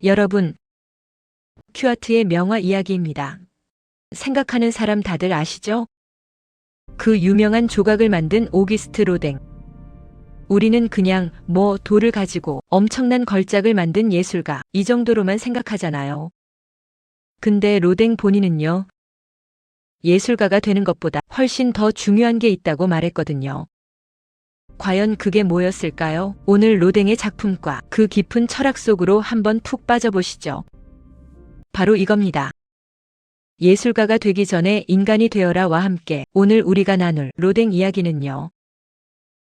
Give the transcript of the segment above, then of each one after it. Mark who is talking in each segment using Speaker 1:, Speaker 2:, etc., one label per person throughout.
Speaker 1: 여러분, 큐아트의 명화 이야기입니다. 생각하는 사람 다들 아시죠? 그 유명한 조각을 만든 오기스트 로댕. 우리는 그냥 돌을 가지고 엄청난 걸작을 만든 예술가 이 정도로만 생각하잖아요. 근데 로댕 본인은요, 예술가가 되는 것보다 훨씬 더 중요한 게 있다고 말했거든요. 과연 그게 뭐였을까요? 오늘 로댕의 작품과 그 깊은 철학 속으로 한번 푹 빠져보시죠. 바로 이겁니다. 예술가가 되기 전에 인간이 되어라와 함께 오늘 우리가 나눌 로댕 이야기는요,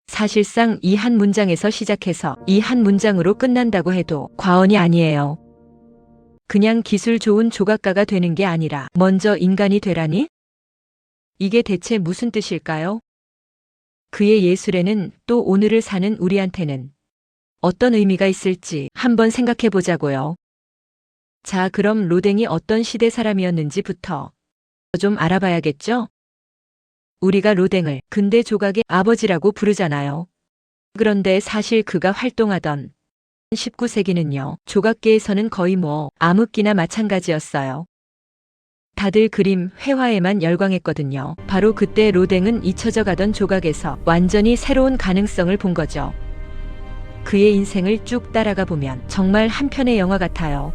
Speaker 1: 사실상 이 한 문장에서 시작해서 이 한 문장으로 끝난다고 해도 과언이 아니에요. 그냥 기술 좋은 조각가가 되는 게 아니라 먼저 인간이 되라니? 이게 대체 무슨 뜻일까요? 그의 예술에는 또 오늘을 사는 우리한테는 어떤 의미가 있을지 한번 생각해 보자고요. 자, 그럼 로댕이 어떤 시대 사람이었는지부터 좀 알아봐야겠죠? 우리가 로댕을 근대 조각의 아버지라고 부르잖아요. 그런데 사실 그가 활동하던 19세기는요, 조각계에서는 거의 암흑기나 마찬가지였어요. 다들 그림, 회화에만 열광했거든요. 바로 그때 로댕은 잊혀져 가던 조각에서 완전히 새로운 가능성을 본 거죠. 그의 인생을 쭉 따라가 보면 정말 한 편의 영화 같아요.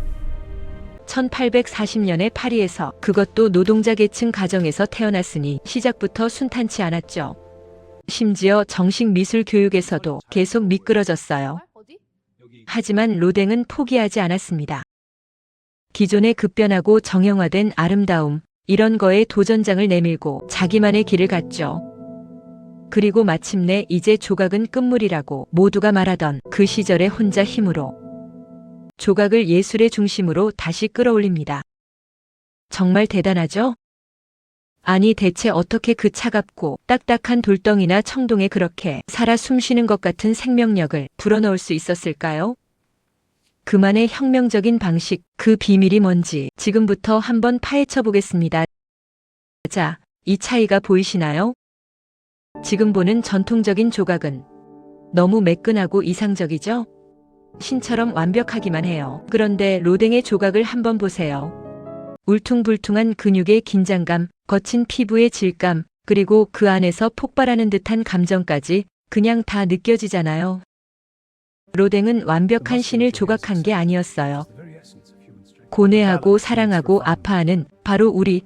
Speaker 1: 1840년에 파리에서, 그것도 노동자 계층 가정에서 태어났으니 시작부터 순탄치 않았죠. 심지어 정식 미술 교육에서도 계속 미끄러졌어요. 하지만 로댕은 포기하지 않았습니다. 기존의 급변하고 정형화된 아름다움, 이런 거에 도전장을 내밀고 자기만의 길을 갔죠. 그리고 마침내 이제 조각은 끝물이라고 모두가 말하던 그 시절의 혼자 힘으로 조각을 예술의 중심으로 다시 끌어올립니다. 정말 대단하죠? 아니, 대체 어떻게 그 차갑고 딱딱한 돌덩이나 청동에 그렇게 살아 숨쉬는 것 같은 생명력을 불어넣을 수 있었을까요? 그만의 혁명적인 방식, 그 비밀이 뭔지 지금부터 한번 파헤쳐 보겠습니다. 자, 이 차이가 보이시나요? 지금 보는 전통적인 조각은 너무 매끈하고 이상적이죠? 신처럼 완벽하기만 해요. 그런데 로댕의 조각을 한번 보세요. 울퉁불퉁한 근육의 긴장감, 거친 피부의 질감, 그리고 그 안에서 폭발하는 듯한 감정까지 그냥 다 느껴지잖아요. 로댕은 완벽한 신을 조각한 게 아니었어요. 고뇌하고 사랑하고 아파하는 바로 우리,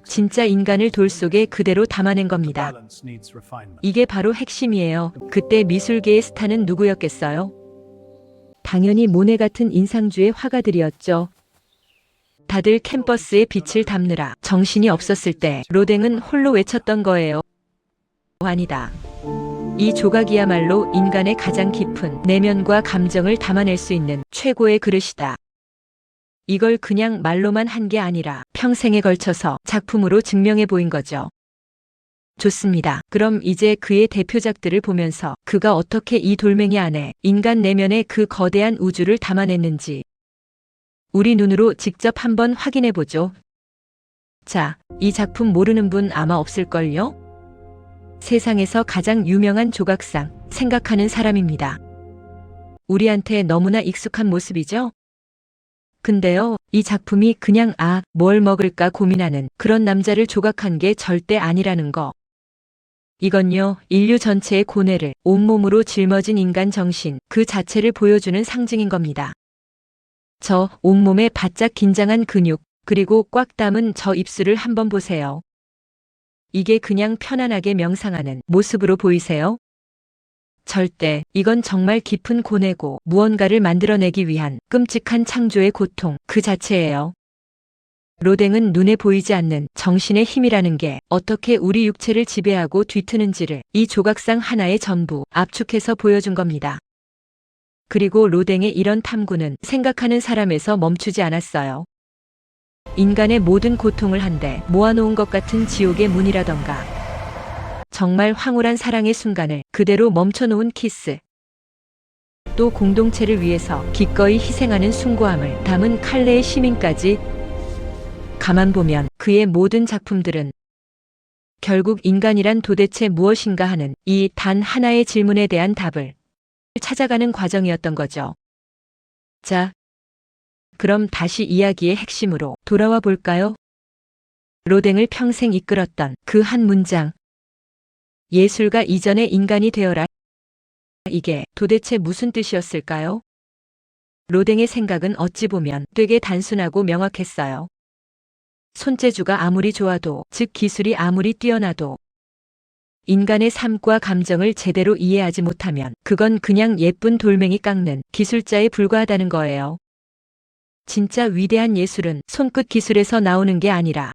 Speaker 1: 진짜 인간을 돌 속에 그대로 담아낸 겁니다. 이게 바로 핵심이에요. 그때 미술계의 스타는 누구였겠어요? 당연히 모네 같은 인상주의 화가들이었죠. 다들 캔버스에 빛을 담느라 정신이 없었을 때 로댕은 홀로 외쳤던 거예요. 아니다. 이 조각이야말로 인간의 가장 깊은 내면과 감정을 담아낼 수 있는 최고의 그릇이다. 이걸 그냥 말로만 한 게 아니라 평생에 걸쳐서 작품으로 증명해 보인 거죠. 좋습니다. 그럼 이제 그의 대표작들을 보면서 그가 어떻게 이 돌멩이 안에 인간 내면의 그 거대한 우주를 담아냈는지 우리 눈으로 직접 한번 확인해 보죠. 자, 이 작품 모르는 분 아마 없을걸요? 세상에서 가장 유명한 조각상, 생각하는 사람입니다. 우리한테 너무나 익숙한 모습이죠? 근데요, 이 작품이 그냥 뭘 먹을까 고민하는 그런 남자를 조각한 게 절대 아니라는 거. 이건요, 인류 전체의 고뇌를 온몸으로 짊어진 인간 정신 그 자체를 보여주는 상징인 겁니다. 저 온몸에 바짝 긴장한 근육, 그리고 꽉 담은 저 입술을 한번 보세요. 이게 그냥 편안하게 명상하는 모습으로 보이세요? 절대, 이건 정말 깊은 고뇌고 무언가를 만들어내기 위한 끔찍한 창조의 고통 그 자체예요. 로댕은 눈에 보이지 않는 정신의 힘이라는 게 어떻게 우리 육체를 지배하고 뒤트는지를 이 조각상 하나에 전부 압축해서 보여준 겁니다. 그리고 로댕의 이런 탐구는 생각하는 사람에서 멈추지 않았어요. 인간의 모든 고통을 한데 모아놓은 것 같은 지옥의 문이라던가, 정말 황홀한 사랑의 순간을 그대로 멈춰놓은 키스, 또 공동체를 위해서 기꺼이 희생하는 숭고함을 담은 칼레의 시민까지, 가만 보면 그의 모든 작품들은 결국 인간이란 도대체 무엇인가 하는 이 단 하나의 질문에 대한 답을 찾아가는 과정이었던 거죠. 자, 그럼 다시 이야기의 핵심으로 돌아와 볼까요? 로댕을 평생 이끌었던 그 한 문장. 예술가 이전의 인간이 되어라. 이게 도대체 무슨 뜻이었을까요? 로댕의 생각은 어찌 보면 되게 단순하고 명확했어요. 손재주가 아무리 좋아도, 즉 기술이 아무리 뛰어나도 인간의 삶과 감정을 제대로 이해하지 못하면 그건 그냥 예쁜 돌멩이 깎는 기술자에 불과하다는 거예요. 진짜 위대한 예술은 손끝 기술에서 나오는 게 아니라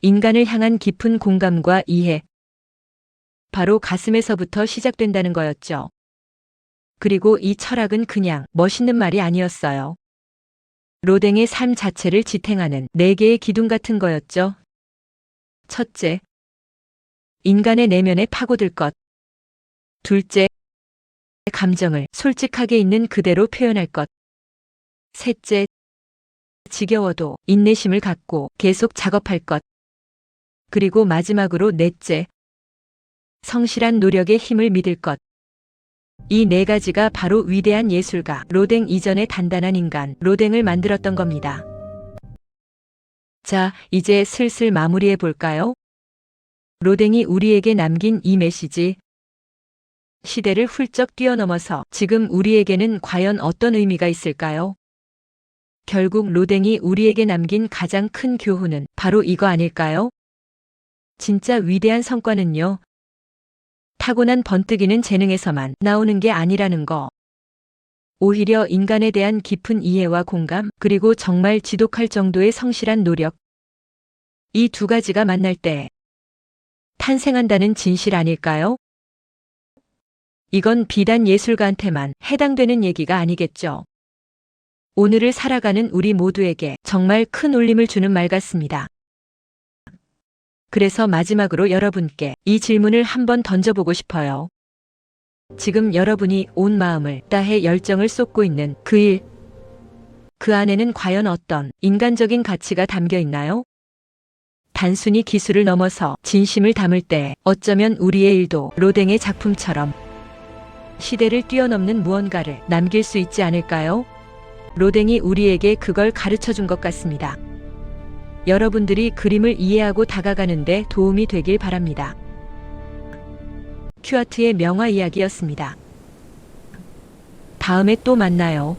Speaker 1: 인간을 향한 깊은 공감과 이해, 바로 가슴에서부터 시작된다는 거였죠. 그리고 이 철학은 그냥 멋있는 말이 아니었어요. 로댕의 삶 자체를 지탱하는 4개의 기둥 같은 거였죠. 첫째, 인간의 내면에 파고들 것. 둘째, 감정을 솔직하게 있는 그대로 표현할 것. 셋째, 지겨워도 인내심을 갖고 계속 작업할 것. 그리고 마지막으로 넷째, 성실한 노력의 힘을 믿을 것. 이 4가지가 바로 위대한 예술가 로댕 이전의 단단한 인간 로댕을 만들었던 겁니다. 자, 이제 슬슬 마무리해 볼까요? 로댕이 우리에게 남긴 이 메시지. 시대를 훌쩍 뛰어넘어서 지금 우리에게는 과연 어떤 의미가 있을까요? 결국 로댕이 우리에게 남긴 가장 큰 교훈은 바로 이거 아닐까요? 진짜 위대한 성과는요, 타고난 번뜩이는 재능에서만 나오는 게 아니라는 거. 오히려 인간에 대한 깊은 이해와 공감, 그리고 정말 지독할 정도의 성실한 노력. 이 2가지가 만날 때 탄생한다는 진실 아닐까요? 이건 비단 예술가한테만 해당되는 얘기가 아니겠죠. 오늘을 살아가는 우리 모두에게 정말 큰 울림을 주는 말 같습니다. 그래서 마지막으로 여러분께 이 질문을 한번 던져보고 싶어요. 지금 여러분이 온 마음을 다해 열정을 쏟고 있는 그 일, 그 안에는 과연 어떤 인간적인 가치가 담겨 있나요? 단순히 기술을 넘어서 진심을 담을 때 어쩌면 우리의 일도 로댕의 작품처럼 시대를 뛰어넘는 무언가를 남길 수 있지 않을까요? 로댕이 우리에게 그걸 가르쳐 준 것 같습니다. 여러분들이 그림을 이해하고 다가가는 데 도움이 되길 바랍니다. 큐아트의 명화 이야기였습니다. 다음에 또 만나요.